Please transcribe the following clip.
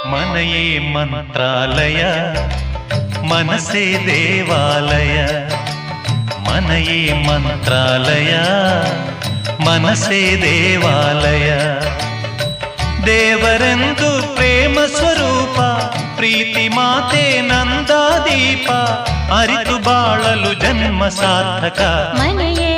ಮನೆಯೇ ಮಂತ್ರಾಲಯ ಮನಸ್ಸೇ ದೇವಾಲಯ ಮನೆಯೇ ಮಂತ್ರಾಲಯ ಮನಸ್ಸೇ ದೇವಾಲಯ ದೇವರೆಂದು ಪ್ರೇಮ ಸ್ವರೂಪ ಪ್ರೀತಿ ಮಾತೆ ನಂದಾದೀಪ ಅರಿತು ಬಾಳಲು ಜನ್ಮ ಸಾರ್ಥಕ ಮನೆಯೇ